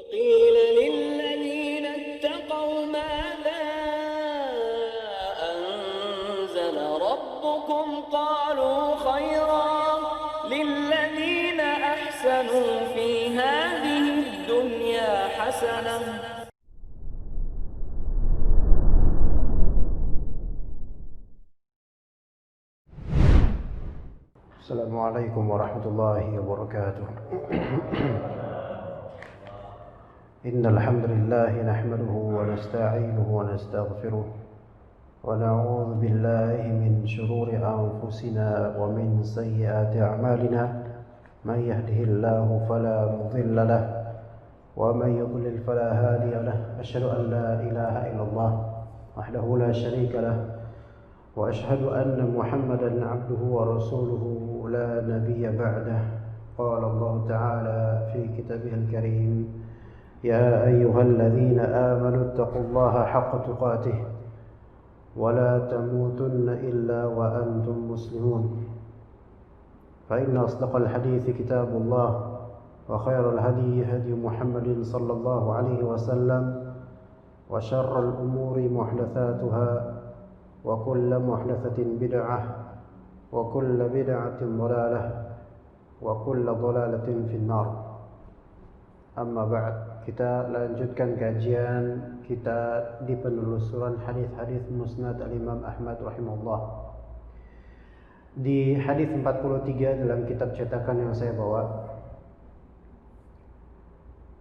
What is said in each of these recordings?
قيل للذين اتقوا ماذا أنزل ربكم قالوا خيرا للذين أحسنوا في هذه الدنيا حسنة. السلام عليكم ورحمة الله وبركاته. إن الحمد لله نحمده ونستعينه ونستغفره ونعوذ بالله من شرور أنفسنا ومن سيئات أعمالنا. من يهده الله فلا مضل له ومن يضلل فلا هادي له. أشهد أن لا إله إلا الله وحده لا شريك له وأشهد أن محمدا عبده ورسوله لا نبي بعده. قال الله تعالى في كتابه الكريم: يا أيها الذين آمنوا اتقوا الله حق تقاته ولا تموتن إلا وأنتم مسلمون. فإن أصدق الحديث كتاب الله وخير الهدي هدي محمد صلى الله عليه وسلم وشر الأمور محدثاتها وكل محدثة بدعة وكل بدعة ضلالة وكل ضلالة في النار. Amma ba'd, kita lanjutkan kajian kita di penelusuran hadis-hadis musnad al-Imam Ahmad rahimahullah. Di hadis 43 dalam kitab cetakan yang saya bawa,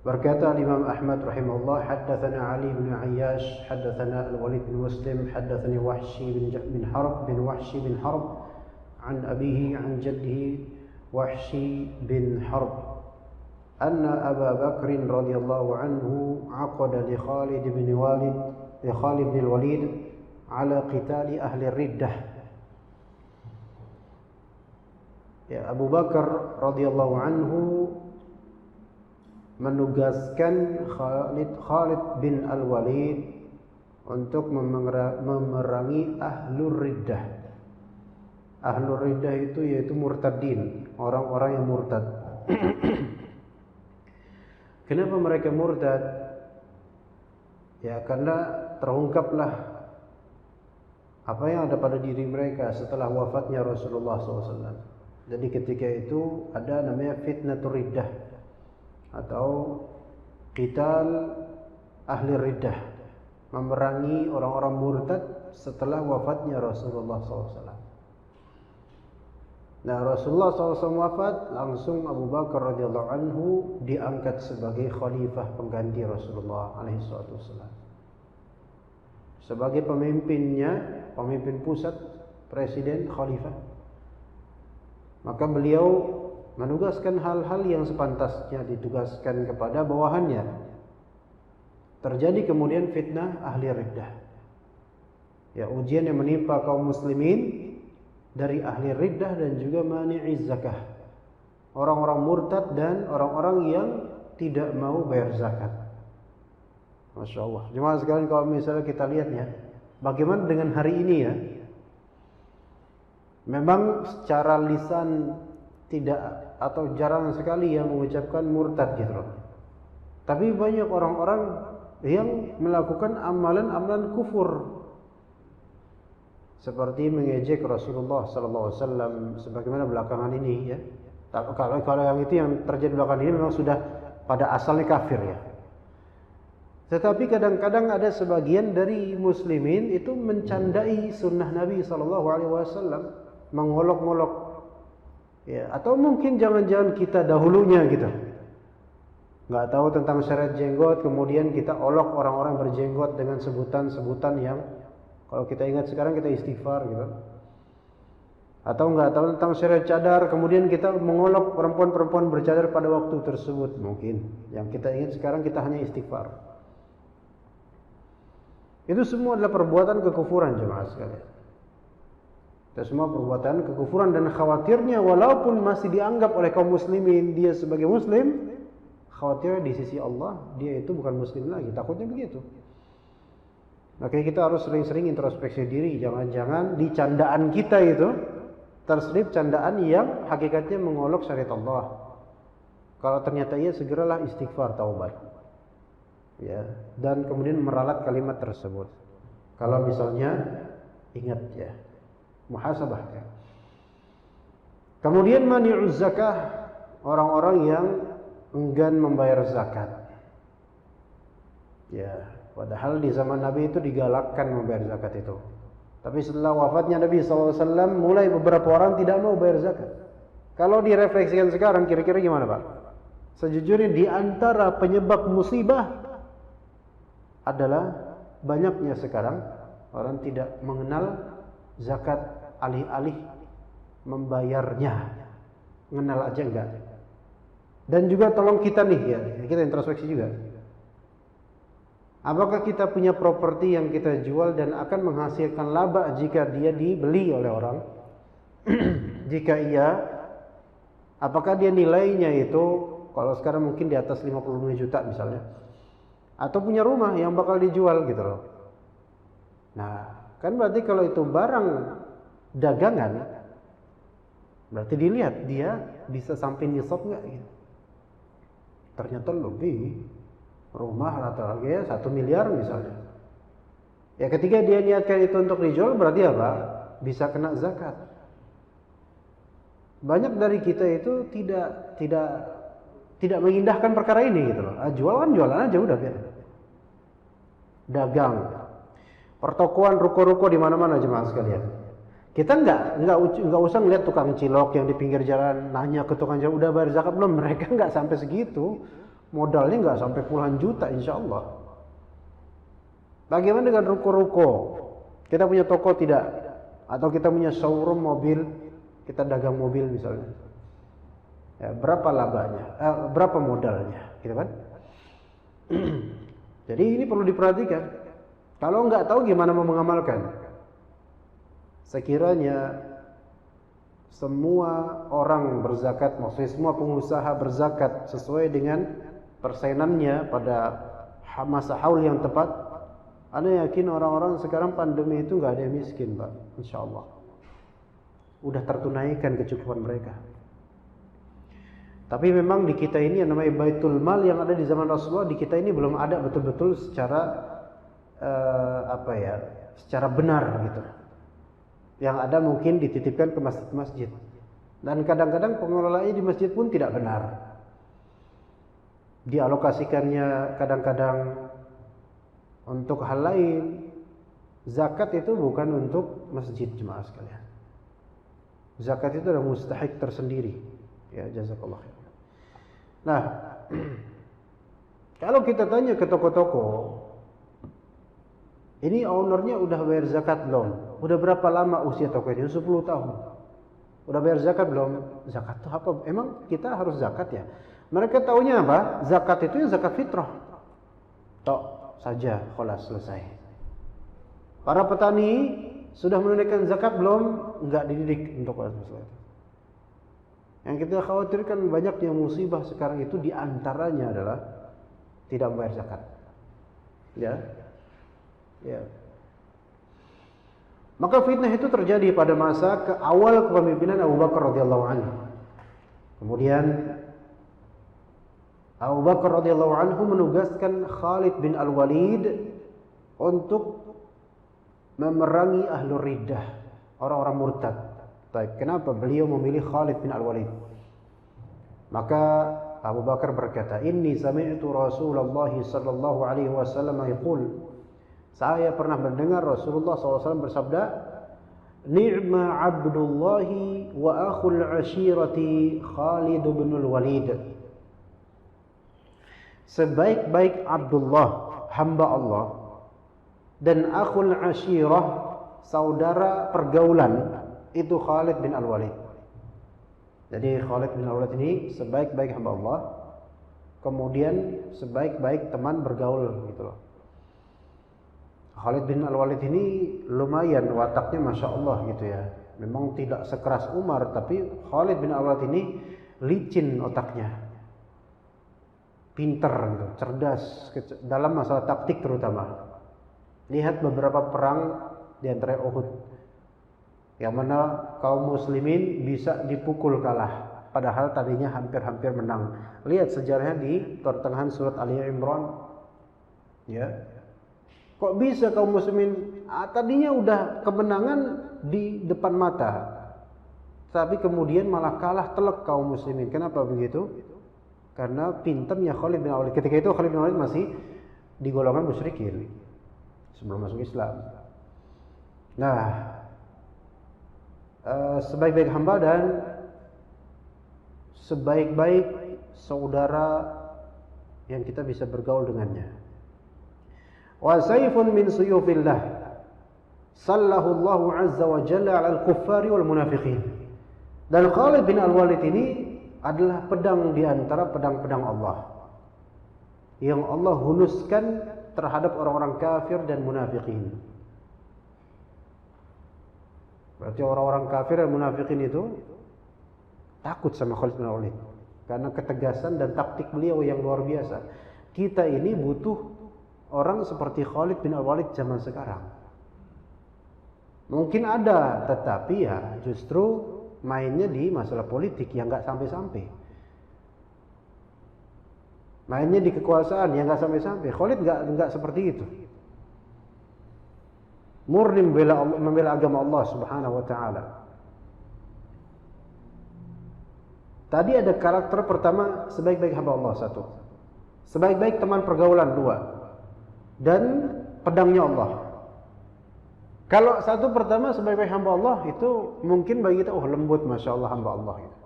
berkata Imam Ahmad rahimahullah, haddatsana Ali bin Ayyash, haddatsana Al-Walid bin Muslim, haddatsani Wahshi bin Harb an abihi an jaddihi Wahshi bin Harb anna Abu Bakr radhiyallahu anhu aqada li Khalid bin Walid ala qitali ahli riddah. Ya, Abu Bakar radhiyallahu anhu menugaskan Khalid bin Al-Walid untuk memerangi Ahlur Riddah. Ahlur Riddah itu yaitu murtadin, orang-orang yang murtad. Kenapa mereka murtad? Ya, karena terungkaplah apa yang ada pada diri mereka setelah wafatnya Rasulullah SAW. Jadi ketika itu ada namanya fitnatur riddah atau qital ahli riddah, memerangi orang-orang murtad setelah wafatnya Rasulullah SAW. Nah, Rasulullah SAW wafat, langsung Abu Bakar radhiyallahu anhu diangkat sebagai khalifah pengganti Rasulullah alaihissalam, sebagai pemimpinnya, pemimpin pusat, presiden, khalifah. Maka beliau menugaskan hal-hal yang sepantasnya ditugaskan kepada bawahannya. Terjadi kemudian fitnah ahli riddah. Ya, ujian yang menimpa kaum muslimin dari ahli riddah dan juga mani'iz zakah, orang-orang murtad dan orang-orang yang tidak mau bayar zakat. Masya Allah. Jemaah sekalian, kalau misalnya kita lihat ya, bagaimana dengan hari ini ya, memang secara lisan tidak atau jarang sekali yang mengucapkan murtad gitu loh. Tapi banyak orang-orang yang melakukan amalan-amalan kufur, seperti mengejek Rasulullah SAW sebagaimana belakangan ini ya. Kalau yang itu yang terjadi belakangan ini memang sudah pada asalnya kafir ya. Tetapi kadang-kadang ada sebagian dari muslimin itu mencandai sunnah Nabi SAW, mengolok-olok ya, atau mungkin jangan-jangan kita dahulunya gitu, nggak tahu tentang syariat jenggot, kemudian kita olok orang-orang berjenggot dengan sebutan-sebutan yang kalau kita ingat sekarang kita istighfar gitu. Atau nggak tahu tentang syariat cadar, kemudian kita mengolok perempuan-perempuan bercadar pada waktu tersebut. Mungkin yang kita ingat sekarang kita hanya istighfar. Itu semua adalah perbuatan kekufuran, jemaah sekalian. Itu semua perbuatan kekufuran, dan khawatirnya walaupun masih dianggap oleh kaum muslimin dia sebagai muslim, khawatirnya di sisi Allah dia itu bukan muslim lagi. Takutnya begitu. Makanya kita harus sering-sering introspeksi diri. Jangan-jangan di candaan kita itu terselip candaan yang hakikatnya mengolok syariat Allah. Kalau ternyata iya, segeralah istighfar, taubat. ya, dan kemudian meralat kalimat tersebut. Kalau misalnya ingat ya, muhasabah ya. Kemudian mani'uz zakah, orang-orang yang enggan membayar zakat. Ya, padahal di zaman Nabi itu digalakkan membayar zakat itu. Tapi setelah wafatnya Nabi SAW, mulai beberapa orang tidak mau bayar zakat. Kalau direfleksikan sekarang, kira-kira gimana Pak? Sejujurnya di antara penyebab musibah adalah banyaknya sekarang orang tidak mengenal zakat, alih-alih membayarnya, mengenal aja enggak. Dan juga tolong kita nih ya, kita introspeksi juga. Apakah kita punya properti yang kita jual dan akan menghasilkan laba jika dia dibeli oleh orang? Jika iya, apakah dia nilainya itu kalau sekarang mungkin di atas 55 juta misalnya, atau punya rumah yang bakal dijual gitu loh. Nah, kan berarti kalau itu barang dagangan, berarti dilihat dia bisa sampai nisab nggak gitu. Ternyata lebih, rumah rata-rata 1 miliar misalnya. Ya ketika dia niatkan itu untuk dijual, berarti apa? Bisa kena zakat. Banyak dari kita itu tidak mengindahkan perkara ini gitu loh. Jualan aja udah biar. Dagang, pertokoan, ruko-ruko di mana-mana jemaah sekalian. Kita nggak usah ngeliat tukang cilok yang di pinggir jalan nanya ke tukang cilok udah bayar zakat belum. Mereka nggak sampai segitu, modalnya nggak sampai puluhan juta insya Allah. Bagaimana dengan ruko-ruko? Kita punya toko tidak? Atau kita punya showroom mobil, kita dagang mobil misalnya. Ya, berapa labanya? Berapa modalnya? Gitu kan? Jadi ini perlu diperhatikan. Kalau nggak tahu gimana mau mengamalkan? Sekiranya semua orang berzakat, maksudnya semua pengusaha berzakat sesuai dengan persenannya pada masa haul yang tepat, Anda yakin orang-orang sekarang pandemi itu nggak ada yang miskin, Pak, insya Allah. Udah tertunaikan kecukupan mereka. Tapi memang di kita ini yang namanya Baitul Mal yang ada di zaman Rasulullah, di kita ini belum ada betul-betul secara secara benar gitu. Yang ada mungkin dititipkan ke masjid-masjid. Dan kadang-kadang pengelolaannya di masjid pun tidak benar. Dialokasikannya kadang-kadang untuk hal lain. Zakat itu bukan untuk masjid jemaah sekalian. Zakat itu adalah mustahik tersendiri. Ya, jazakallah khair. Nah, kalau kita tanya ke toko-toko, ini ownernya udah bayar zakat belum? Udah berapa lama usia toko ini? 10 tahun. Udah bayar zakat belum? Zakat itu apa? Emang kita harus zakat ya? Mereka taunya apa? Zakat itu ya zakat fitrah. Tok saja, kholas, selesai. Para petani sudah menunaikan zakat belum? Enggak dididik untuk masalah itu. Yang kita khawatirkan banyaknya musibah sekarang itu diantaranya adalah tidak membayar zakat. Ya. Maka fitnah itu terjadi pada masa awal kepemimpinan Abu Bakar radhiyallahu anhu. Kemudian Abu Bakar radhiyallahu anhu menugaskan Khalid bin Al-Walid untuk memerangi ahlur riddah, orang-orang murtad. Baik, kenapa beliau memilih Khalid bin Al-Walid? Maka Abu Bakar berkata, "Inni sami'tu Rasulullah sallallahu alaihi wasallam yaqul." Saya pernah mendengar Rasulullah SAW bersabda, "Ni'ma Abdullahi wa akhul ashirati Khalid bin Al-Walid." Sebaik-baik Abdullah, hamba Allah, dan akhul ashirah, saudara pergaulan, itu Khalid bin Al-Walid. Jadi Khalid bin Al-Walid ini sebaik-baik hamba Allah, kemudian sebaik-baik teman bergaul gitu loh. Khalid bin Al-Walid ini lumayan wataknya Masya Allah gitu ya. Memang tidak sekeras Umar, tapi Khalid bin Al-Walid ini licin otaknya, pinter gitu, cerdas dalam masalah taktik terutama. Lihat beberapa perang di antara Uhud, yang mana kaum muslimin bisa dipukul kalah, padahal tadinya hampir-hampir menang. Lihat sejarahnya di pertengahan surat Ali Imran. Ya. Kok bisa kaum muslimin tadinya udah kemenangan di depan mata, tapi kemudian malah kalah telak kaum muslimin. Kenapa begitu? Karena pinternya Khalid bin Walid. Ketika itu Khalid bin Walid masih di golongan musyrikin sebelum masuk Islam. Nah, sebaik-baik hamba dan sebaik-baik saudara yang kita bisa bergaul dengannya. Wa sayfun min suyufillah sallahu Allahu azza wa jalla 'alal kuffari wal munafiqin. Dan Khalid bin Al-Walid ini adalah pedang di antara pedang-pedang Allah yang Allah hunuskan terhadap orang-orang kafir dan munafikin. Berarti orang-orang kafir dan munafikin itu takut sama Khalid bin Al-Walid karena ketegasan dan taktik beliau yang luar biasa. Kita ini butuh orang seperti Khalid bin Al-Walid zaman sekarang. Mungkin ada, tetapi ya justru mainnya di masalah politik yang nggak sampai-sampai. Mainnya di kekuasaan yang nggak sampai-sampai. Khalid nggak seperti itu. Murni membela agama Allah Subhanahu wa taala. Tadi ada karakter pertama sebaik-baik hamba Allah satu. Sebaik-baik teman pergaulan dua. Dan pedangnya Allah. Kalau satu pertama sebaik-baik hamba Allah itu mungkin bagi kita lembut, masya Allah hamba Allah gitu.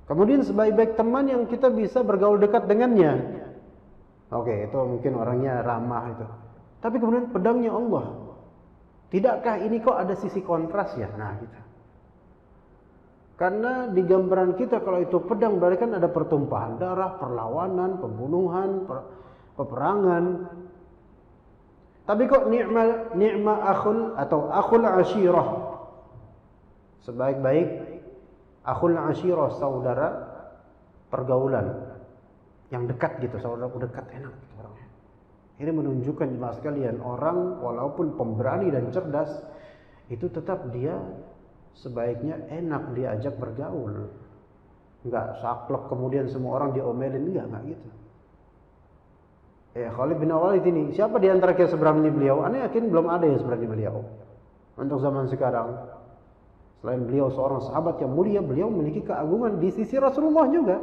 Kemudian sebaik-baik teman yang kita bisa bergaul dekat dengannya. Oke, itu mungkin orangnya ramah itu. Tapi kemudian pedangnya Allah. Tidakkah ini kok ada sisi kontras ya? Nah gitu. Karena di gambaran kita kalau itu pedang berarti kan ada pertumpahan darah, perlawanan, pembunuhan, peperangan. Tapi kok ni'ma akhul atau akhul ashirah. Sebaik-baik akhul ashirah, saudara pergaulan yang dekat gitu, saudara dekat enak gitu orangnya. Ini menunjukkan jemaah sekalian, orang walaupun pemberani dan cerdas itu tetap dia sebaiknya enak diajak bergaul. Enggak saklek kemudian semua orang diomelin, enggak gitu. Khalid bin Walid ini, siapa di antara kita seberani beliau? Anda yakin belum ada yang seberani beliau untuk zaman sekarang. Selain beliau seorang sahabat yang mulia, beliau memiliki keagungan di sisi Rasulullah juga.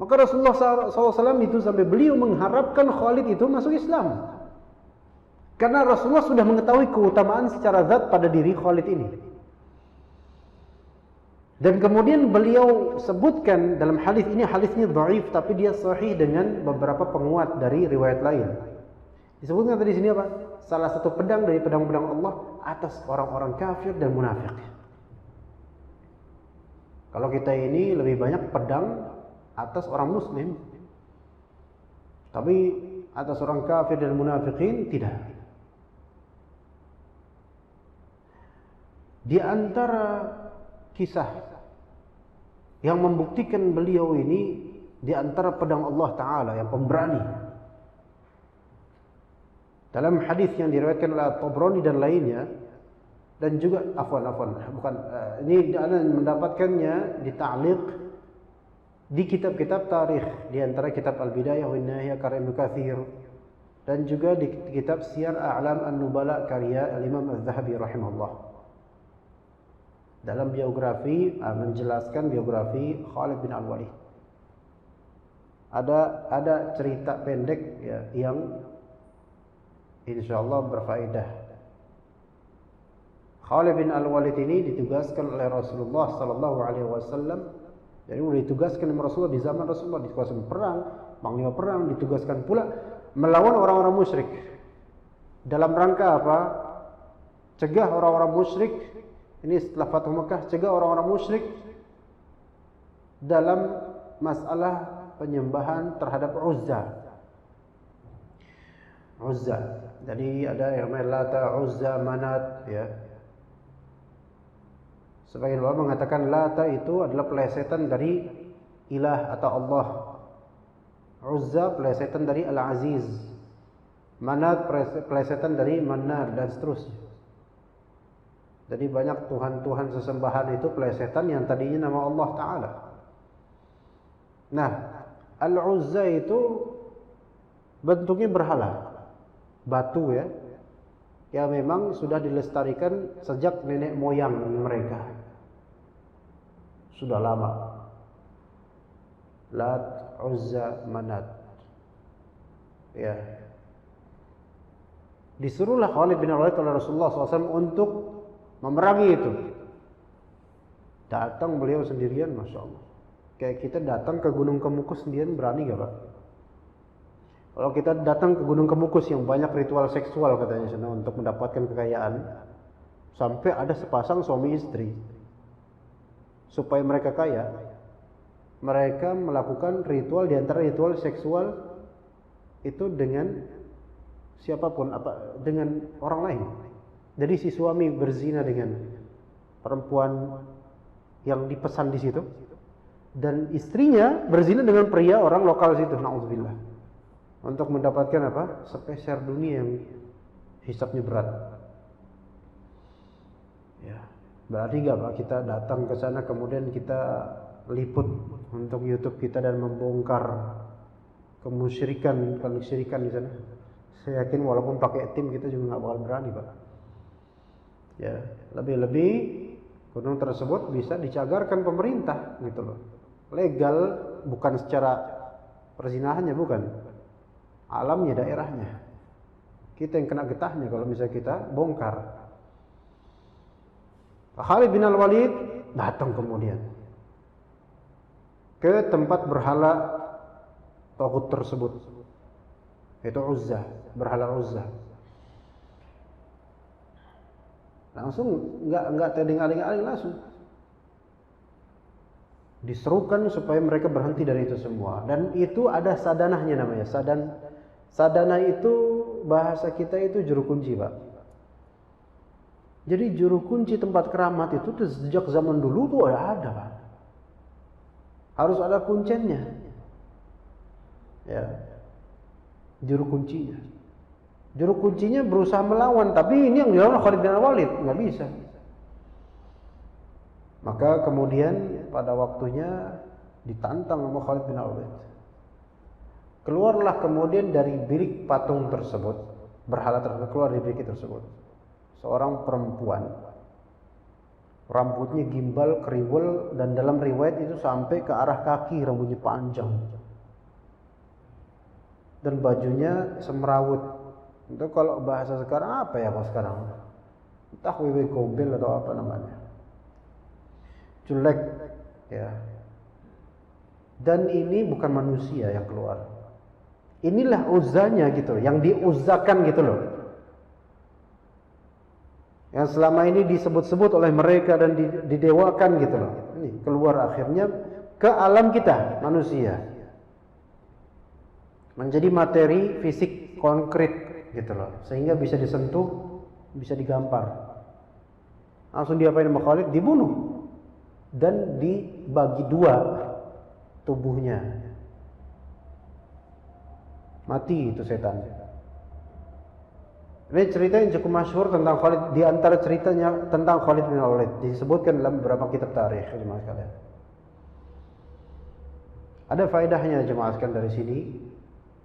Maka Rasulullah SAW itu sampai beliau mengharapkan Khalid itu masuk Islam. Karena Rasulullah sudah mengetahui keutamaan secara zat pada diri Khalid ini. Dan kemudian beliau sebutkan dalam hadis ini, hadisnya dhaif tapi dia sahih dengan beberapa penguat dari riwayat lain. Disebutkan tadi sini apa? Salah satu pedang dari pedang-pedang Allah atas orang-orang kafir dan munafik. Kalau kita ini lebih banyak pedang atas orang muslim. Tapi atas orang kafir dan munafikin tidak. Di antara kisah yang membuktikan beliau ini di antara pedang Allah Ta'ala yang pemberani. Dalam hadis yang diriwayatkan oleh Tabrani dan lainnya, dan juga ini Anda mendapatkannya di ta'liq di kitab-kitab tarikh, di antara kitab Al-Bidayah wa An-Nihayah karya Ibnu Katsir, dan juga di kitab Siyar A'lam An-Nubala karya Al-Imam Az-Zahabi rahimahullah. Dalam biografi menjelaskan biografi Khalid bin Al-Walid. Ada cerita pendek ya, yang insyaallah berfaedah. Khalid bin Al-Walid ini ditugaskan oleh Rasulullah sallallahu alaihi wasallam. Jadi sudah ditugaskan oleh Rasulullah di zaman Rasulullah, ditugaskan perang, panglima perang, ditugaskan pula melawan orang-orang musyrik. Dalam rangka apa? Cegah orang-orang musyrik. Ini setelah Fathu Makkah, cegah orang-orang musyrik dalam masalah penyembahan terhadap Uzza. Jadi ada yang namanya Lata, Uzza, Manat ya. Sebagian ulama mengatakan Lata itu adalah pelesetan dari ilah atau Allah. Uzza pelesetan dari Al-Aziz. Manat pelesetan dari Mannan dan seterusnya. Jadi banyak Tuhan-Tuhan sesembahan itu pelesetan yang tadinya nama Allah Ta'ala. Nah, Al-Uzza itu bentuknya berhala, batu ya, yang memang sudah dilestarikan sejak nenek moyang mereka, sudah lama. Lat, Uzza, Manat. Ya. Disuruhlah Khalid bin Walid oleh Rasulullah SAW untuk memerangi itu. Datang beliau sendirian, Masya Allah. Kayak kita datang ke Gunung Kemukus sendirian, berani gak Pak? Kalau kita datang ke Gunung Kemukus yang banyak ritual seksual katanya sana untuk mendapatkan kekayaan, sampai ada sepasang suami istri, supaya mereka kaya, mereka melakukan ritual, di antara ritual seksual itu dengan siapapun, dengan orang lain. Jadi si suami berzina dengan perempuan yang dipesan di situ, dan istrinya berzina dengan pria orang lokal situ, naudzubillah, untuk mendapatkan sepeser dunia yang hisabnya berat. Ya, berarti gak Pak kita datang ke sana kemudian kita liput untuk YouTube kita dan membongkar kemusyrikan di sana. Saya yakin walaupun pakai tim kita juga nggak bakal berani Pak. Ya, lebih-lebih gunung tersebut bisa dicagarkan pemerintah gitu loh. Legal, bukan secara perzinahannya, bukan. Alamnya, daerahnya. Kita yang kena getahnya kalau misalnya kita bongkar. Khalid bin Al-Walid datang kemudian ke tempat berhala taghut tersebut, yaitu Uzza, berhala Uzza. Langsung enggak teding-aling-aling, langsung diserukan supaya mereka berhenti dari itu semua. Dan itu ada sadanahnya namanya. Sadana itu bahasa kita itu juru kunci, Pak. Jadi juru kunci tempat keramat itu sejak zaman dulu tuh ada, Pak. Harus ada kuncinya. Ya. Juru kuncinya. Juru kuncinya berusaha melawan, tapi ini yang dilawan Khalid bin Walid, nggak bisa. Maka kemudian pada waktunya ditantang sama Khalid bin Walid. Keluarlah kemudian dari bilik patung tersebut, berhala tersebut, keluar dari bilik tersebut seorang perempuan, rambutnya gimbal, kriwel, dan dalam riwayat itu sampai ke arah kaki, rambutnya panjang, dan bajunya semrawut. Itu kalau bahasa sekarang apa ya Pak sekarang? Entah wewe gombel atau apa namanya, jelek ya. Dan ini bukan manusia yang keluar. Inilah uzanya gitu, yang diuzakan gitu loh, yang selama ini disebut-sebut oleh mereka dan didewakan gitu loh. Ini keluar akhirnya ke alam kita manusia, menjadi materi fisik konkret gitu loh, sehingga bisa disentuh, bisa digampar. Langsung diapain sama Khalid? Dibunuh dan dibagi dua tubuhnya. Mati itu setan. Ini cerita yang cukup masyhur tentang Khalid. Di antara ceritanya tentang Khalid bin Walid disebutkan dalam beberapa kitab tarikh, jemaah sekalian. Ada faedahnya jemaah sekalian dari sini.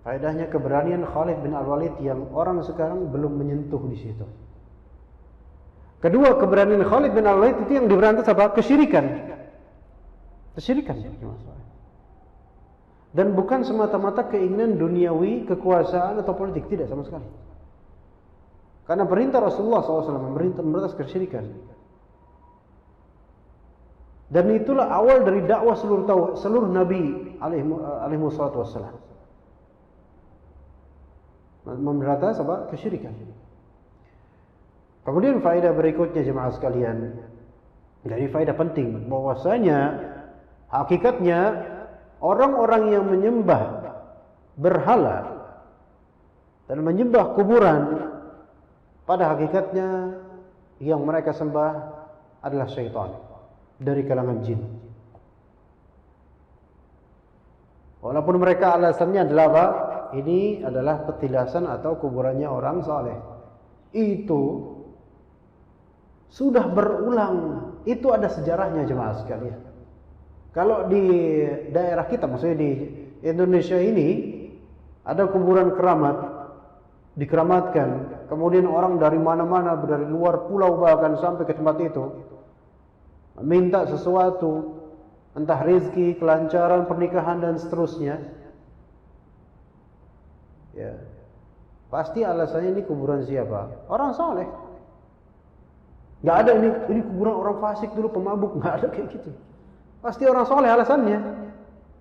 Faedahnya keberanian Khalid bin Al-Walid yang orang sekarang belum menyentuh di situ. Kedua, keberanian Khalid bin Al-Walid itu yang diberantas apa? Kesyirikan. Kesyirikan. Dan bukan semata-mata keinginan duniawi, kekuasaan atau politik, tidak sama sekali. Karena perintah Rasulullah SAW memberantas kesyirikan. Dan itulah awal dari dakwah seluruh Nabi alaihi wassalatu wassalam. Memberantas apa? Kesyirikan. Kemudian faedah berikutnya jemaah sekalian, dari faedah penting bahwasanya hakikatnya orang-orang yang menyembah berhala dan menyembah kuburan, pada hakikatnya yang mereka sembah adalah syaitan dari kalangan jin. Walaupun mereka alasannya adalah apa? Ini adalah petilasan atau kuburannya orang saleh. Itu sudah berulang. Itu ada sejarahnya jemaah sekalian. Kalau di daerah kita, maksudnya di Indonesia ini, Ada kuburan keramat, dikeramatkan, kemudian orang dari mana-mana, dari luar pulau bahkan sampai ke tempat itu, minta sesuatu, entah rezeki, kelancaran, pernikahan dan seterusnya. Ya, pasti alasannya ini kuburan siapa? Orang soleh. Nggak ada ini kuburan orang fasik dulu pemabuk, nggak ada kayak gitu. Pasti orang soleh alasannya.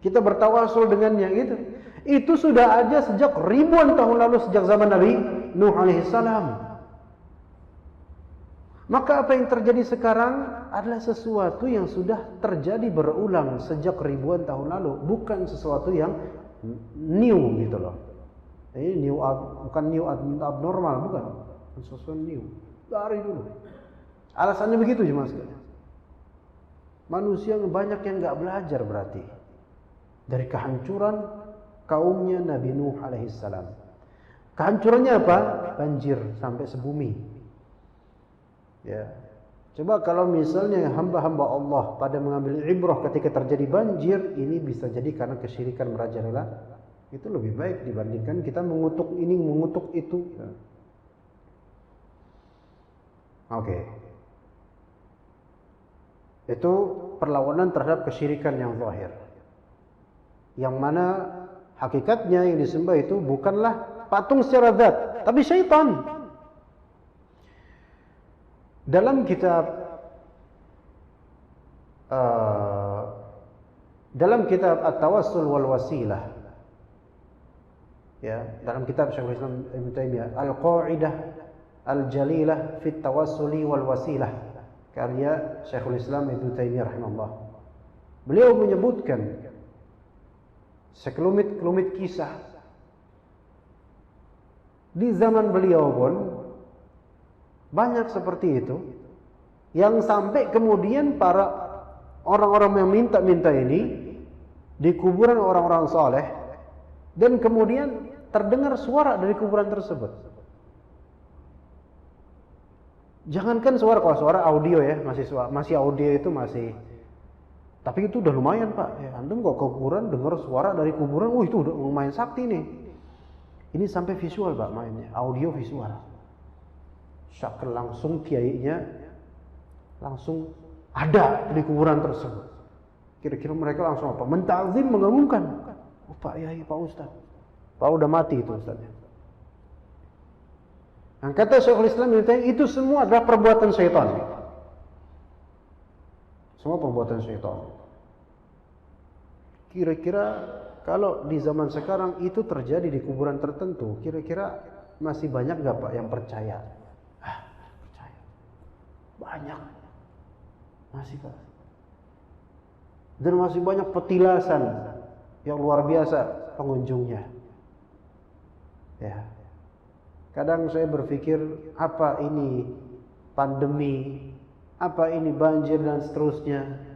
Kita bertawasul dengannya gitu. Itu sudah ada sejak ribuan tahun lalu, sejak zaman Nabi Nuh alaihissalam. Maka apa yang terjadi sekarang adalah sesuatu yang sudah terjadi berulang sejak ribuan tahun lalu, bukan sesuatu yang new gitu loh. Ini new, bukan new abnormal, bukan sesuatu new dari dulu. Alasannya begitu jemaah sekalian. Manusia banyak yang nggak belajar berarti dari kehancuran kaumnya Nabi Nuh alaihissalam. Kehancurannya apa? Banjir sampai sebumi. Ya. Coba kalau misalnya hamba-hamba Allah pada mengambil ibrah ketika terjadi banjir, ini bisa jadi karena kesyirikan merajalela. Itu lebih baik dibandingkan kita mengutuk ini, mengutuk itu. Ya. Oke. Itu perlawanan terhadap kesyirikan yang zahir. Yang mana hakikatnya yang disembah itu bukanlah patung secara zat, tapi syaitan. Dalam kitab At-Tawassul wal Wasilah, ya, dalam kitab Syekhul Islam Ibnu Taimiyah, Al-Qa'idah Al-Jalilah fi Tawassuli wal Wasilah, karya Syekhul Islam Ibnu Taimiyah rahimahullah. Beliau menyebutkan sekelumit-kelumit kisah di zaman beliau pun banyak seperti itu, yang sampai kemudian para orang-orang yang minta-minta ini di kuburan orang-orang soleh, dan kemudian terdengar suara dari kuburan tersebut. Jangankan suara, kalau suara audio ya, masih audio itu masih, tapi itu udah lumayan Pak. Ya, antum kok ke kuburan dengar suara dari kuburan, itu udah lumayan sakti nih. Ini sampai visual Pak mainnya, audio visual. Syakir langsung kiainya langsung ada di kuburan tersebut. Kira-kira mereka langsung apa? Mentazim, mengagungkan. Oh Pak Yai, Pak Ustaz. Pak udah mati itu Ustaznya. Yang kata Syekhul Islam itu semua adalah perbuatan syaitan. Semua perbuatan syaitan. Kira-kira kalau di zaman sekarang itu terjadi di kuburan tertentu, kira-kira masih banyak nggak Pak yang percaya? Percaya. Banyak. Masih Pak. Dan masih banyak petilasan yang luar biasa pengunjungnya. Ya. Kadang saya berpikir, apa ini pandemi, apa ini banjir dan seterusnya.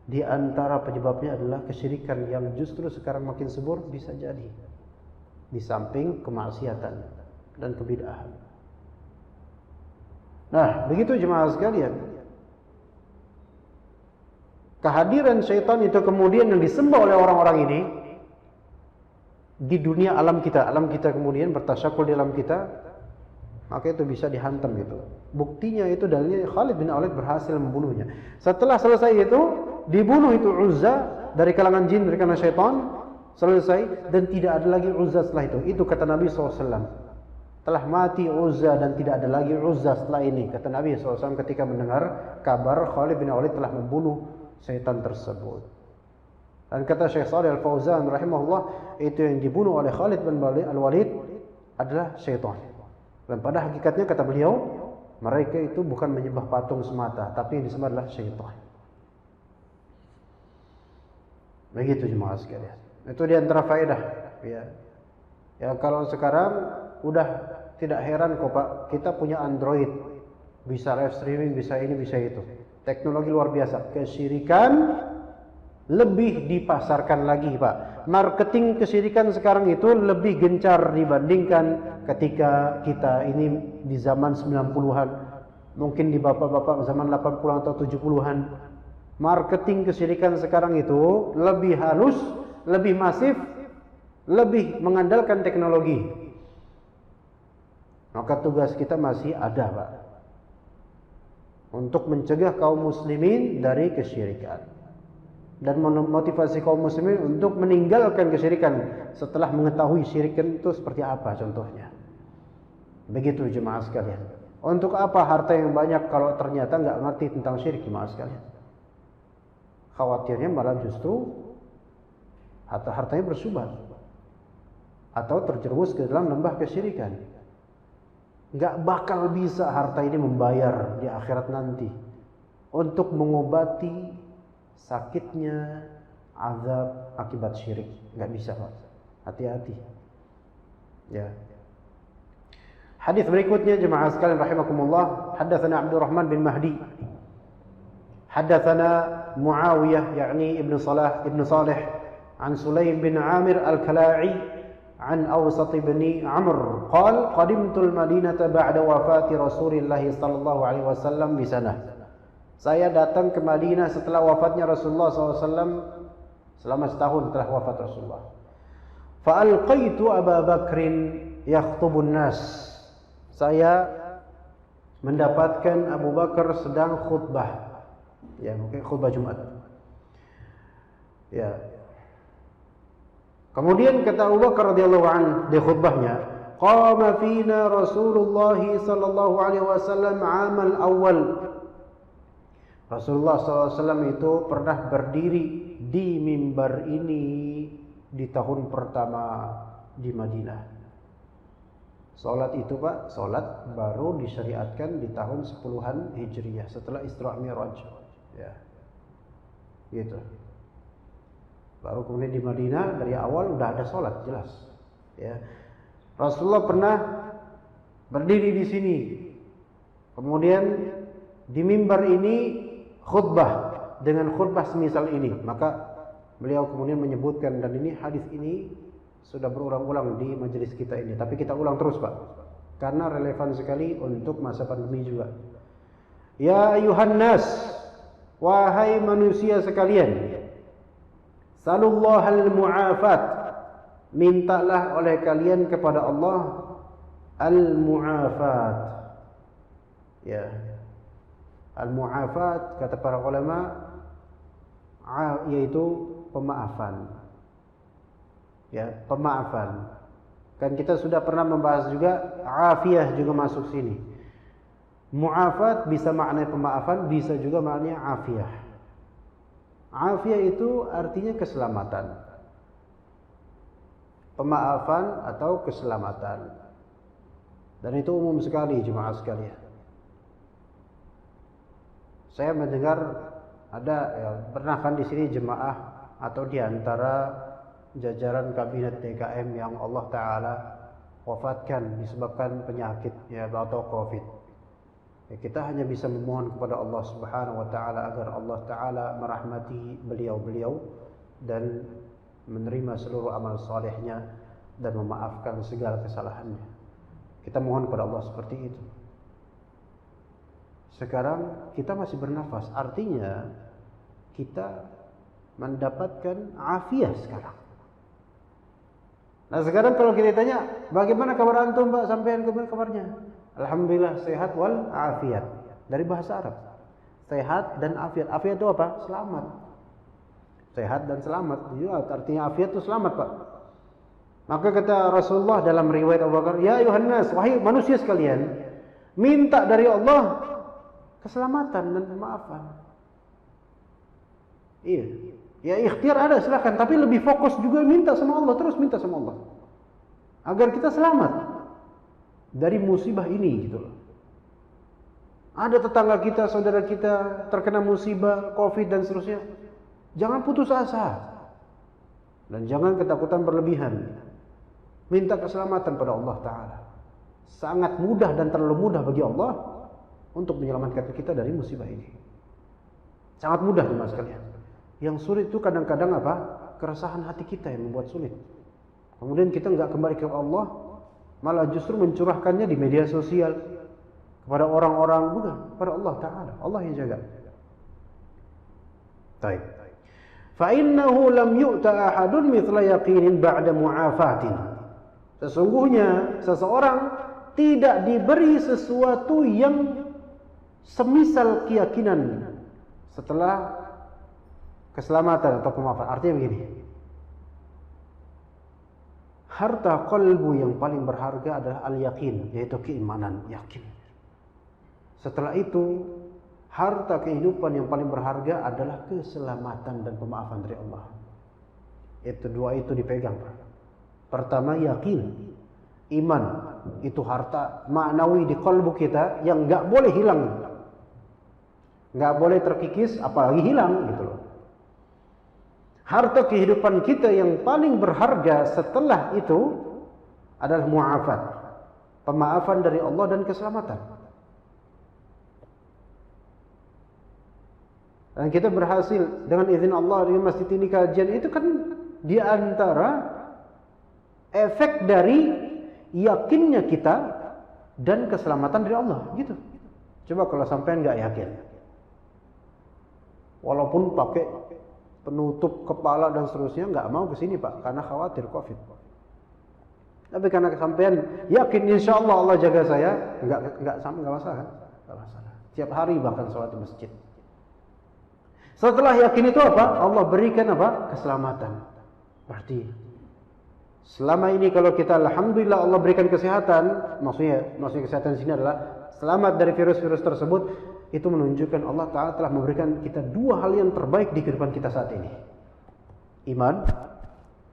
Di antara penyebabnya adalah kesyirikan yang justru sekarang makin subur, bisa jadi. Di samping kemaksiatan dan kebid'ahan. Nah, begitu jemaah sekalian. Kehadiran syaitan itu kemudian yang disembah oleh orang-orang ini di dunia alam kita kemudian bertasyakul di alam kita, maka itu bisa dihantam gitu. Buktinya itu dalilnya Khalid bin Walid berhasil membunuhnya. Setelah selesai itu dibunuh itu Uzza dari kalangan jin, dari kalangan syaitan, selesai, dan tidak ada lagi Uzza setelah itu. Itu kata Nabi SAW. Telah mati Uzza dan tidak ada lagi Uzza setelah ini, kata Nabi SAW ketika mendengar kabar Khalid bin Walid telah membunuh syaitan tersebut. Dan kata Syekh Shalih Al-Fauzan rahimahullah, itu yang dibunuh oleh Khalid bin Al-Walid adalah syaitan. Dan pada hakikatnya kata beliau, mereka itu bukan menyembah patung semata, tapi yang disembah adalah syaitan. Begitu jemaah sekalian. Itu di antara faedah, ya. Ya kalau sekarang udah tidak heran kok Pak, kita punya Android, bisa live streaming, bisa ini, bisa itu. Teknologi luar biasa. Kesyirikan lebih dipasarkan lagi Pak. Marketing kesyirikan sekarang itu lebih gencar dibandingkan ketika kita ini di zaman 90-an. Mungkin di bapak-bapak zaman 80-an atau 70-an. Marketing kesyirikan sekarang itu lebih halus, lebih masif, lebih mengandalkan teknologi, maka tugas kita masih ada, Pak, untuk mencegah kaum muslimin dari kesyirikan dan memotivasi kaum muslimin untuk meninggalkan kesyirikan setelah mengetahui syirikan itu seperti apa contohnya. Begitu jemaah sekalian. Untuk apa harta yang banyak kalau ternyata nggak ngerti tentang syirik, jemaah sekalian? Khawatirnya malah justru harta-hartanya bersumbat atau terjerumus ke dalam lembah kesyirikan. Nggak bakal bisa harta ini membayar di akhirat nanti untuk mengobati sakitnya azab akibat syirik. Nggak bisa, Pak. Hati-hati. Ya. Hadis berikutnya jemaah sekalian rahimakumullah, haddatsana Abdurrahman bin Mahdi, haddatsana Muawiyah yakni ibn Salih an Sulaim bin Amir al-Kala'i an Awsat bin Amr qala qadimtu al-Madinata ba'da wafati Rasulillah sallallahu alaihi wasallam bi sanah. Saya datang ke Madinah setelah wafatnya Rasulullah SAW, selama setahun setelah wafat Rasulullah. Fa alqaitu Abu Bakrin yakhtubun nas. Saya mendapatkan Abu Bakar sedang khutbah, ya mungkin khutbah Jumat. Ya. Kemudian kata Abu Bakar radhiyallahu anhu di khutbahnya, qama fina Rasulullah sallallahu alaihi wasallam amal awal. Rasulullah SAW itu pernah berdiri di mimbar ini di tahun pertama di Madinah. Salat itu, Pak, salat baru disyariatkan di tahun 10-an Hijriyah setelah Isra Mi'raj. Ya. Gitu. Baru kemudian di Madinah dari awal udah ada salat jelas. Ya. Rasulullah pernah berdiri di sini. Kemudian di mimbar ini khutbah dengan khutbah semisal ini. Maka beliau kemudian menyebutkan, dan ini hadis ini sudah berulang-ulang di majelis kita ini, tapi kita ulang terus, Pak, karena relevan sekali untuk masa pandemi juga. Ya ayuhan nas, wahai manusia sekalian, salullahal mu'afat, mintalah oleh kalian kepada Allah al-mu'afat. Ya, al-mu'afat kata para ulama yaitu pemaafan. Ya, pemaafan. Kan kita sudah pernah membahas juga afiyah juga masuk sini. Mu'afat bisa maknanya pemaafan, bisa juga maknanya afiyah. Afiyah itu artinya keselamatan. Pemaafan atau keselamatan. Dan itu umum sekali jemaah sekalian. Saya mendengar ada pernah kan di sini jemaah atau di antara jajaran kabinet DKM yang Allah Ta'ala wafatkan disebabkan penyakit ya atau COVID. Ya, kita hanya bisa memohon kepada Allah Subhanahu Wa Ta'ala agar Allah Ta'ala merahmati beliau-beliau dan menerima seluruh amal salehnya dan memaafkan segala kesalahannya. Kita mohon kepada Allah seperti itu. Sekarang kita masih bernafas, artinya kita mendapatkan afiat sekarang. Nah sekarang kalau kita tanya, bagaimana kabar antum, Pak, sampean gimana kabarnya? Alhamdulillah sehat wal afiat. Dari bahasa Arab. Sehat dan afiat. Afiat itu apa? Selamat. Sehat dan selamat. Ya, artinya afiat itu selamat, Pak. Maka kata Rasulullah dalam riwayat Abu Bakar, ya ayuhan nas, wahai manusia sekalian, minta dari Allah keselamatan dan pemaafan. Iya. Ya ikhtiar ada silakan, tapi lebih fokus juga minta sama Allah, terus minta sama Allah agar kita selamat dari musibah ini gitu loh. Ada tetangga kita, saudara kita terkena musibah COVID dan seterusnya. Jangan putus asa. Dan jangan ketakutan berlebihan. Minta keselamatan pada Allah Ta'ala. Sangat mudah dan terlalu mudah bagi Allah untuk menyelamatkan kita dari musibah ini. Sangat mudah teman sekalian. Yang sulit itu kadang-kadang apa? Keresahan hati kita yang membuat sulit. Kemudian kita enggak kembali ke Allah, malah justru mencurahkannya di media sosial kepada orang-orang, bukan, kepada Allah Ta'ala. Allah yang jaga. Baik. Fa innahu lam yu'ta ahadun mithla yaqinin ba'da mu'afatin. Sesungguhnya seseorang tidak diberi sesuatu yang semisal keyakinan setelah keselamatan atau pemaafan. Artinya begini, harta qalbu yang paling berharga adalah al-yaqin, yaitu keimanan, yakin. Setelah itu, harta kehidupan yang paling berharga adalah keselamatan dan pemaafan dari Allah. Itu dua itu dipegang. Pertama yakin, iman, itu harta maknawi di qalbu kita yang nggak boleh hilang, nggak boleh terkikis, apalagi hilang gitu loh. Harta kehidupan kita yang paling berharga setelah itu adalah mu'afat, pemaafan dari Allah dan keselamatan. Dan kita berhasil dengan izin Allah di masjid ini kajian itu kan di antara efek dari yakinnya kita dan keselamatan dari Allah gitu. Coba kalau sampean nggak yakin, walaupun pakai penutup kepala dan seterusnya, nggak mau kesini Pak karena khawatir COVID. Tapi karena kesampean yakin insya Allah Allah jaga saya, nggak masalah, nggak masalah. Tiap hari bahkan sholat di masjid. Setelah yakin itu apa? Allah berikan apa? Keselamatan. Berarti selama ini kalau kita alhamdulillah Allah berikan kesehatan, maksudnya kesehatan di sini adalah selamat dari virus-virus tersebut, itu menunjukkan Allah Ta'ala telah memberikan kita dua hal yang terbaik di kehidupan kita saat ini. Iman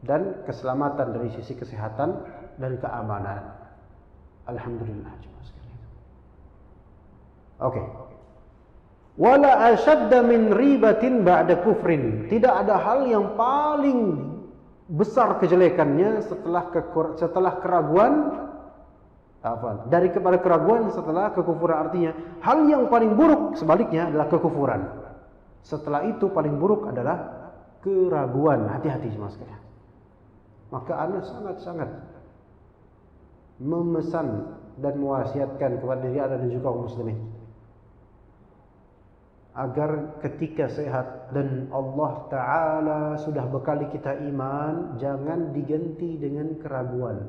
dan keselamatan dari sisi kesehatan dan keamanan. Alhamdulillah. Oke. Wala ashadda min ribatin ba'da kufrin. Tidak ada hal yang paling besar kejelekannya setelah keraguan, dari kepada keraguan setelah kekufuran. Artinya hal yang paling buruk sebaliknya adalah kekufuran. Setelah itu paling buruk adalah keraguan. Hati-hati semua sekalian. Maka Anda sangat-sangat memesan dan mewasiatkan kepada diri Anda dan juga kaum muslimin agar ketika sehat dan Allah Ta'ala sudah bekali kita iman, jangan diganti dengan keraguan.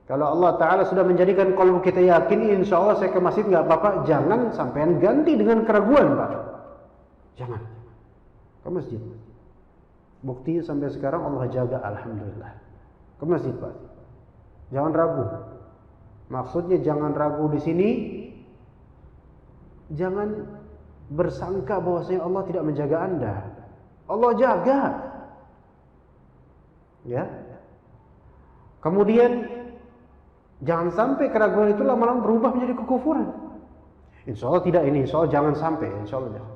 Kalau Allah Ta'ala sudah menjadikan kalbu kita yakin, insya Allah saya ke masjid nggak apa-apa, jangan sampean ganti dengan keraguan Pak. Jangan ke masjid. Bukti sampai sekarang Allah jaga, alhamdulillah. Ke masjid Pak. Jangan ragu. Maksudnya jangan ragu di sini. Jangan bersangka bahwasanya Allah tidak menjaga Anda. Allah jaga. Ya. Kemudian jangan sampai keraguan itu lama-lama berubah menjadi kekufuran. Insya Allah tidak ini, insya Allah jangan sampai, insya Allah jangan.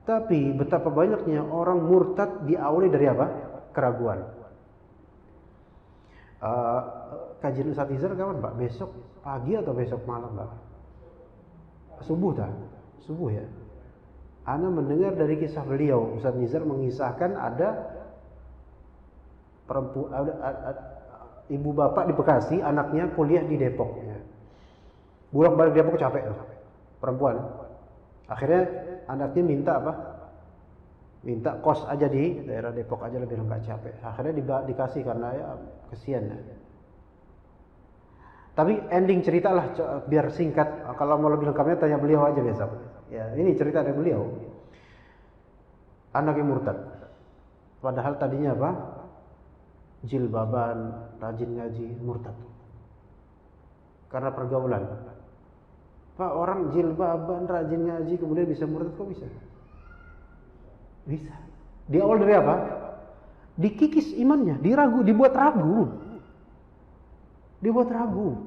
Tapi betapa banyaknya orang murtad diawali dari apa? Keraguan. Kajian Ustaz Izar kapan Pak? Besok pagi atau besok malam Pak? Subuh tak? Subuh ya. Ana mendengar dari kisah beliau, Ustaz Nizar mengisahkan ada ibu bapak di Bekasi, anaknya kuliah di Depok. Ya. Bolak-balik Depok capek tuh, perempuan. Akhirnya anaknya minta apa? Minta kos aja di daerah Depok aja, lebih nggak capek. Akhirnya dikasih karena ya kesian ya. Tapi ending cerita lah biar singkat. Kalau mau lebih lengkapnya tanya beliau aja besok. Ya, ini cerita dari beliau. Anaknya murtad. Padahal tadinya apa? Jilbaban, rajin ngaji, murtad. Karena pergaulan. Pak, orang jilbaban, rajin ngaji kemudian bisa murtad, kok bisa? Bisa. Di awal dari apa? Dikikis imannya, dibuat ragu. Dibuat ragu.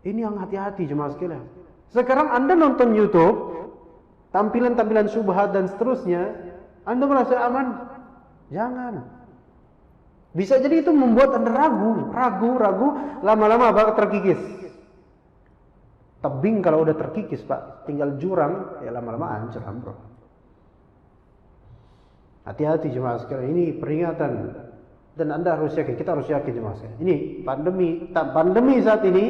Ini yang hati-hati jemaah sekalian. Sekarang Anda nonton YouTube, tampilan-tampilan syubhat dan seterusnya, Anda merasa aman? Jangan. Bisa jadi itu membuat Anda ragu, lama-lama bakal terkikis. Tebing kalau udah terkikis Pak, tinggal jurang, ya lama-lama hancur bro. Hati-hati jemaah sekalian, ini peringatan. Dan Anda harus yakin, kita harus yakin jemaah sekalian. Ini pandemi saat ini,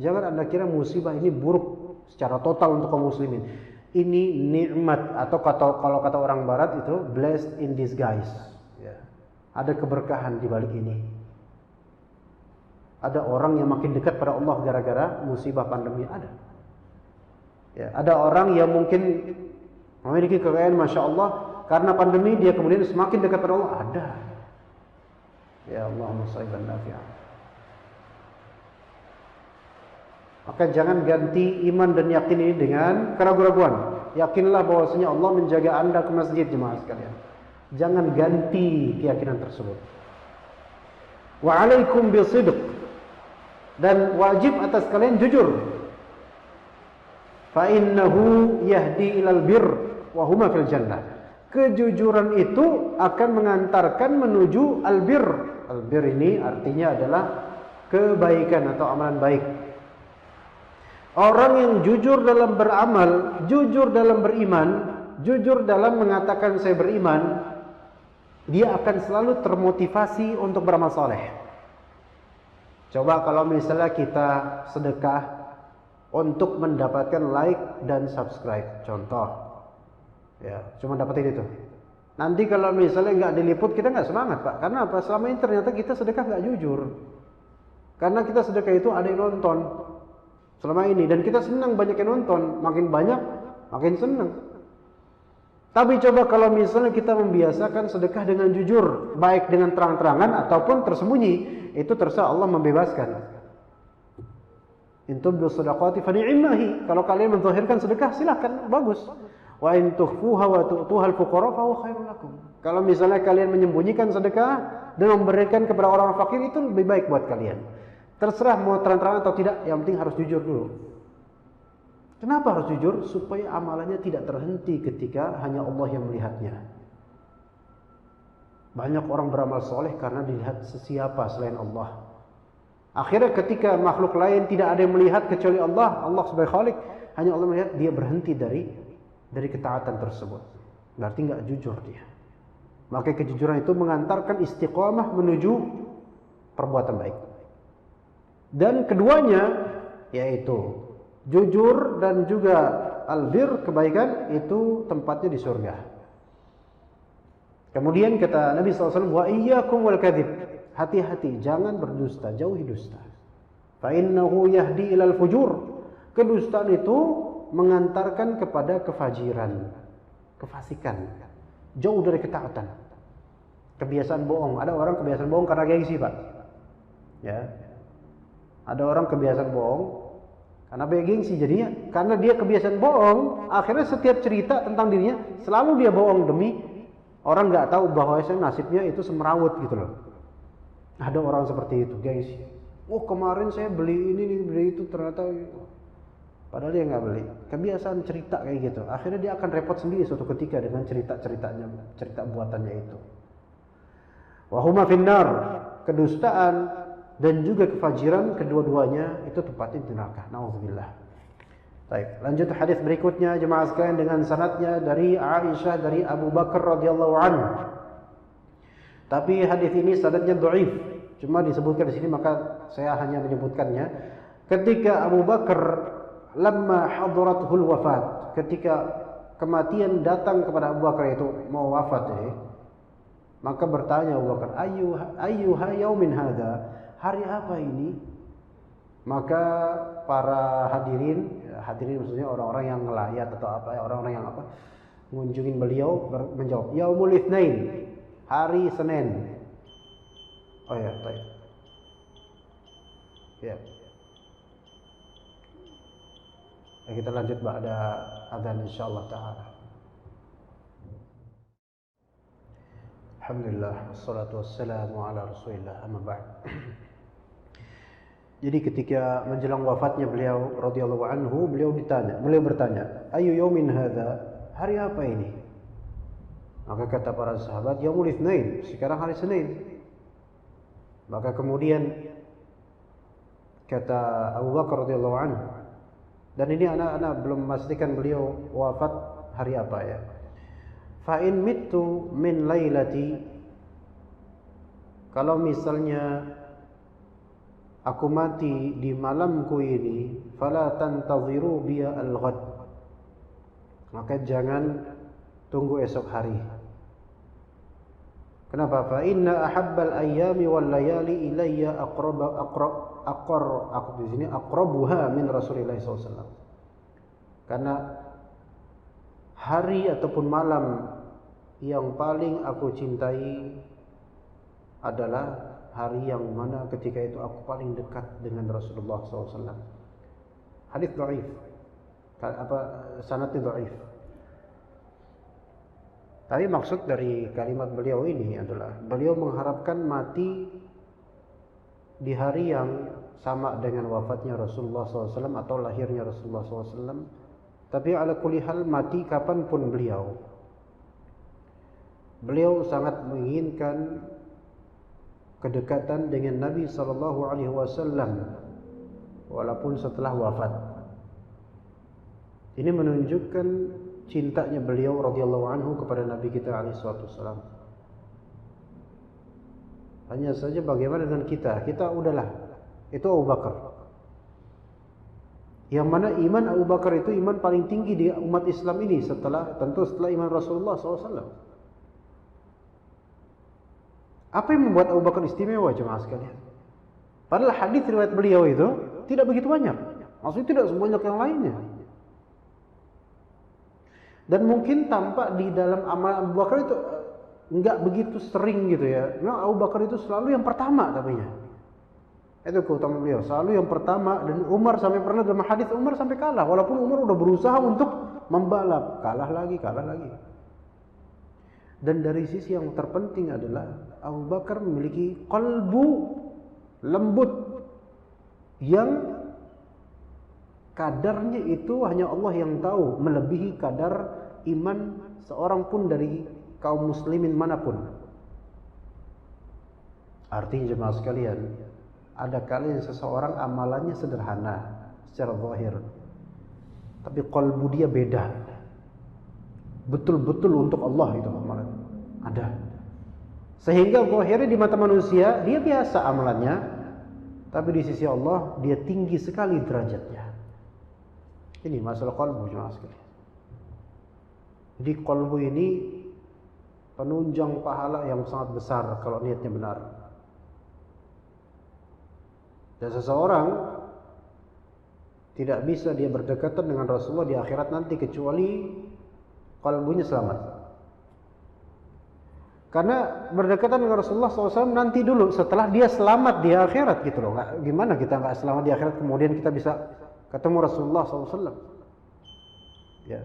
jangan Anda kira musibah ini buruk secara total untuk kaum muslimin. ini nikmat, atau kalau kata orang barat itu blessed in disguise. Ya. Ada keberkahan di balik ini. Ada orang yang makin dekat pada Allah gara-gara musibah pandemi ada. Ya, ada orang yang mungkin memiliki kekayaan Masya Allah, karena pandemi dia kemudian semakin dekat pada Allah. Ada. Ya Allahumma shalli ala nafi'ah. Maka jangan ganti iman dan yakin ini dengan keraguan-raguan. Yakinlah bahwasanya Allah menjaga Anda ke masjid, jemaah sekalian. Jangan ganti keyakinan tersebut. Wa alaikum bisidq, dan wajib atas kalian jujur. Fa innahu yahdi ilal bir wa huma fil jannah. Kejujuran itu akan mengantarkan menuju albir. Albir ini artinya adalah kebaikan atau amalan baik. Orang yang jujur dalam beramal, jujur dalam beriman, jujur dalam mengatakan saya beriman, dia akan selalu termotivasi untuk beramal soleh. Coba kalau misalnya kita sedekah untuk mendapatkan like dan subscribe, contoh, ya cuma dapetin itu. Nanti kalau misalnya nggak diliput, kita nggak semangat, Pak. Karena apa? Selama ini ternyata kita sedekah nggak jujur. Karena kita sedekah itu ada yang nonton selama ini, dan kita senang banyak yang nonton, makin banyak makin senang. Tapi coba kalau misalnya kita membiasakan sedekah dengan jujur, baik dengan terang-terangan ataupun tersembunyi, itu terserah Allah membebaskan. In tubdu shadaqati fa ni'mahi. Kalau kalian menzahirkan sedekah silakan, bagus. Wa in tukhfuha wa tu'tuha al-fuqara fa huwa khairul lakum. Kalau misalnya kalian menyembunyikan sedekah dan memberikan kepada orang fakir, itu lebih baik buat kalian. Terserah mau terang-terangan atau tidak, yang penting harus jujur dulu. Kenapa harus jujur? Supaya amalannya tidak terhenti ketika hanya Allah yang melihatnya. Banyak orang beramal soleh karena dilihat sesiapa selain Allah. Akhirnya ketika makhluk lain tidak ada yang melihat kecuali Allah, Allah sebagai Khalik, hanya Allah melihat, dia berhenti dari ketaatan tersebut. Berarti nggak jujur dia. Maka kejujuran itu mengantarkan istiqamah menuju perbuatan baik. Dan keduanya, yaitu jujur dan juga albir, kebaikan, itu tempatnya di surga. Kemudian kata Nabi SAW, wa iyyakum wal kadhib, hati-hati jangan berdusta, jauhi dusta. Fa innahu yahdi ilal fujur. Kedustaan itu mengantarkan kepada kefajiran, kefasikan, jauh dari ketaatan. Kebiasaan bohong. Ada orang kebiasaan bohong karena gengsi, Pak. Ya. Ada orang kebiasaan bohong karena gengsi, jadinya karena dia kebiasaan bohong, akhirnya setiap cerita tentang dirinya selalu dia bohong demi orang nggak tahu bahwa nasibnya itu semerawut gitu loh. Ada orang seperti itu, gengsi. Oh kemarin saya beli ini, beli itu, ternyata padahal dia nggak beli. Kebiasaan cerita kayak gitu, akhirnya dia akan repot sendiri suatu ketika dengan cerita-ceritanya, cerita buatannya itu. Wahuma finnar, kedustaan dan juga kefajiran, kedua-duanya itu tempatnya di neraka. Nauzubillah. Baik, lanjut hadis berikutnya jemaah sekalian dengan sanadnya dari Aisyah dari Abu Bakar radhiyallahu anhu. Tapi hadis ini sanadnya dhaif. Cuma disebutkan di sini maka saya hanya menyebutkannya. Ketika Abu Bakar lamma hadaratul wafat, ketika kematian datang kepada Abu Bakar, itu mau wafat maka bertanya Abu Bakar, ayyuha yaumin hadza, hari apa ini? Maka para hadirin maksudnya orang-orang yang ngelayat atau apa, orang-orang yang apa, mengunjungin beliau menjawab, yaumul itsnain, hari Senin. Oh ya, baik. Ya. Kita lanjut ba'da adzan insyaallah taala. Alhamdulillah, wassalatu wassalamu ala Rasulillah, amma ba'd. Jadi ketika menjelang wafatnya beliau radhiyallahu anhu, beliau bertanya, ayu yaumin hadza, hari apa ini? Maka kata para sahabat, yaumul itsnain, sekarang hari Senin. Maka kemudian kata Abu Bakar radhiyallahu anhu, dan ini anak belum memastikan beliau wafat hari apa ya. Fa in mittu min lailati, kalau misalnya aku mati di malamku ini, fala tantaziru biya al-ghad, maka jangan tunggu esok hari. Kenapa? Fa inna ahabbal ayyami wal layali ilayya aqrabuha min Rasulillah SAW. Karena hari ataupun malam yang paling aku cintai adalah hari yang mana ketika itu aku paling dekat dengan Rasulullah SAW. Hadis dhaif, sanadnya dhaif. Tapi maksud dari kalimat beliau ini adalah beliau mengharapkan mati di hari yang sama dengan wafatnya Rasulullah SAW atau lahirnya Rasulullah SAW. Tapi ala kulli hal mati kapanpun beliau sangat menginginkan kedekatan dengan Nabi SAW walaupun setelah wafat. Ini menunjukkan cintanya beliau radhiyallahu anhu kepada Nabi kita alaihi wasallam. Hanya saja bagaimana dengan kita? Kita udahlah, itu Abu Bakar. Yang mana iman Abu Bakar itu iman paling tinggi di umat Islam ini setelah iman Rasulullah SAW. Apa yang membuat Abu Bakar istimewa jemaah sekalian? Padahal hadis riwayat beliau itu tidak begitu banyak. Maksudnya tidak sebanyak yang lainnya. Dan mungkin tampak di dalam amal Abu Bakar itu enggak begitu sering gitu ya. Memang Abu Bakar itu selalu yang pertama tapinya. Itu keutamaan beliau, selalu yang pertama. Dan Umar sampai pernah dalam hadis Umar sampai kalah walaupun Umar udah berusaha untuk membalap, kalah lagi. Dan dari sisi yang terpenting adalah Abu Bakar memiliki qalbu lembut yang kadarnya itu hanya Allah yang tahu, melebihi kadar iman seorang pun dari kaum muslimin manapun. Artinya jemaah sekalian, ada kalanya seseorang amalannya sederhana secara zahir, tapi qalbu dia beda. Betul-betul untuk Allah itu amalan. Ada. Sehingga zahirnya di mata manusia dia biasa amalannya, tapi di sisi Allah dia tinggi sekali derajatnya. Ini masalah qalbu jemaah sekalian. Jadi qalbu ini penunjang pahala yang sangat besar kalau niatnya benar. Dan seseorang tidak bisa dia berdekatan dengan Rasulullah di akhirat nanti kecuali qalbunya selamat. Karena berdekatan dengan Rasulullah SAW nanti dulu setelah dia selamat di akhirat gitu loh. Gimana kita nggak selamat di akhirat kemudian kita bisa ketemu Rasulullah SAW. Ya,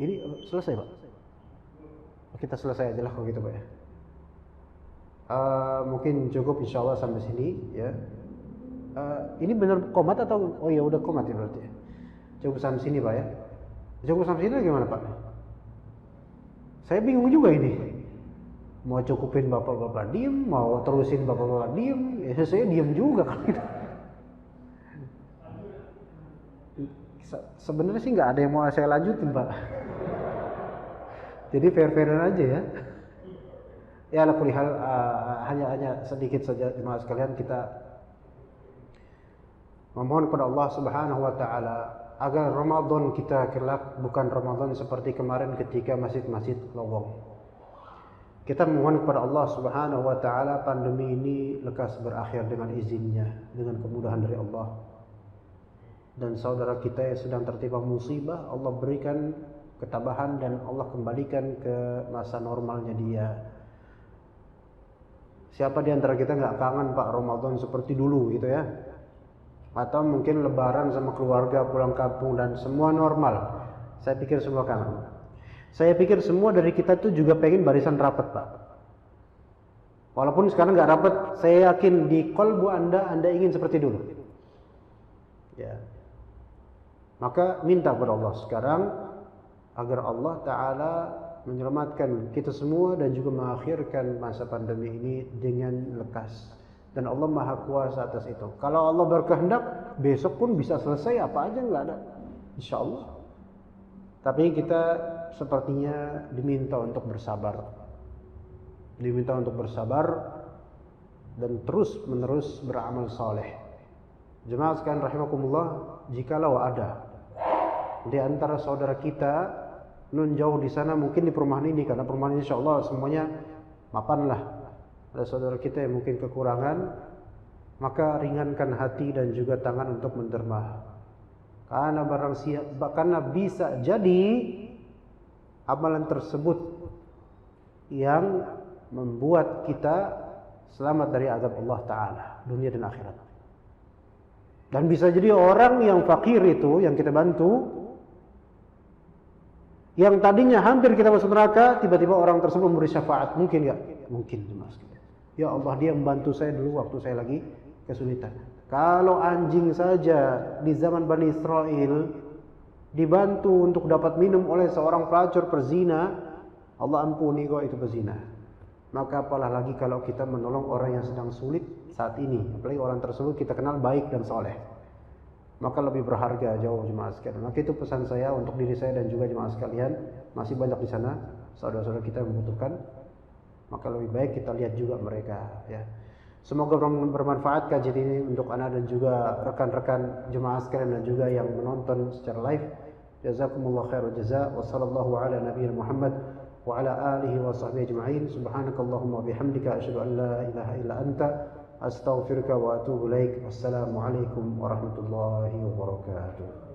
ini selesai Pak. Kita selesai aja lah kalau gitu Pak ya. Mungkin cukup insyaallah sampai sini ya. Ini benar komat atau oh ya udah komat ya berarti. Cukup sampai sini Pak ya. Cukup sampai sini gimana Pak? Saya bingung juga ini. Mau cukupin bapak-bapak diem, mau terusin bapak-bapak diem, ya saya diem juga kan gitu. Sebenarnya sih nggak ada yang mau saya lanjutin Pak. Jadi fair-fairan aja ya. Ya ala kulli hal hanya sedikit saja jemaah sekalian kita memohon kepada Allah Subhanahu wa taala agar Ramadan kita kelak bukan Ramadan seperti kemarin ketika masjid-masjid lowong. Kita memohon kepada Allah Subhanahu wa taala pandemi ini lekas berakhir dengan izinnya, dengan kemudahan dari Allah. Dan saudara kita yang sedang tertimpa musibah, Allah berikan ketabahan dan Allah kembalikan ke masa normalnya dia. Siapa di antara kita nggak kangen Pak Ramadan seperti dulu gitu ya? Atau mungkin lebaran sama keluarga, pulang kampung dan semua normal. Saya pikir semua kangen. Saya pikir semua dari kita tuh juga pengen barisan rapat Pak. Walaupun sekarang nggak rapat, saya yakin di qalbu Anda ingin seperti dulu. Ya. Maka minta kepada Allah sekarang agar Allah Ta'ala menyelamatkan kita semua dan juga mengakhirkan masa pandemi ini dengan lekas. Dan Allah Maha Kuasa atas itu. Kalau Allah berkehendak, besok pun bisa selesai apa aja nggak ada. Insya Allah. Tapi kita sepertinya diminta untuk bersabar. Diminta untuk bersabar dan terus menerus beramal saleh. Jemaah sekalian rahimakumullah, jikalau ada di antara saudara kita nun jauh di sana, mungkin di perumahan ini, karena perumahan ini insya Allah semuanya mapan lah. Ada saudara kita yang mungkin kekurangan, maka ringankan hati dan juga tangan untuk menderma. Karena bisa jadi amalan tersebut yang membuat kita selamat dari azab Allah Ta'ala dunia dan akhirat. Dan bisa jadi orang yang fakir itu yang kita bantu, yang tadinya hampir kita masuk neraka, tiba-tiba orang tersebut memberi syafaat. Mungkin enggak? Mungkin. Ya Allah, dia membantu saya dulu waktu saya lagi kesulitan. Kalau anjing saja di zaman Bani Israel dibantu untuk dapat minum oleh seorang pelacur perzina, Allah ampuni kok itu perzina. Maka apalah lagi kalau kita menolong orang yang sedang sulit saat ini, apalagi orang tersebut kita kenal baik dan soleh, maka lebih berharga jauh jemaah sekalian. Maka itu pesan saya untuk diri saya dan juga jemaah sekalian. Masih banyak di sana saudara-saudara kita yang membutuhkan, maka lebih baik kita lihat juga mereka, ya. Semoga bermanfaat kajian ini untuk anak dan juga rekan-rekan jemaah sekalian dan juga yang menonton secara live. Jazakumullah khairul jazaa wa sallallahu ala nabiyina Muhammad wa ala alihi wa sahbihi ajma'in. Subhanakallahumma bihamdika asyhadu an la ilaha illa anta astaghfiruka wa atubu ilaik. Wassalamu alaikum warahmatullahi wabarakatuh.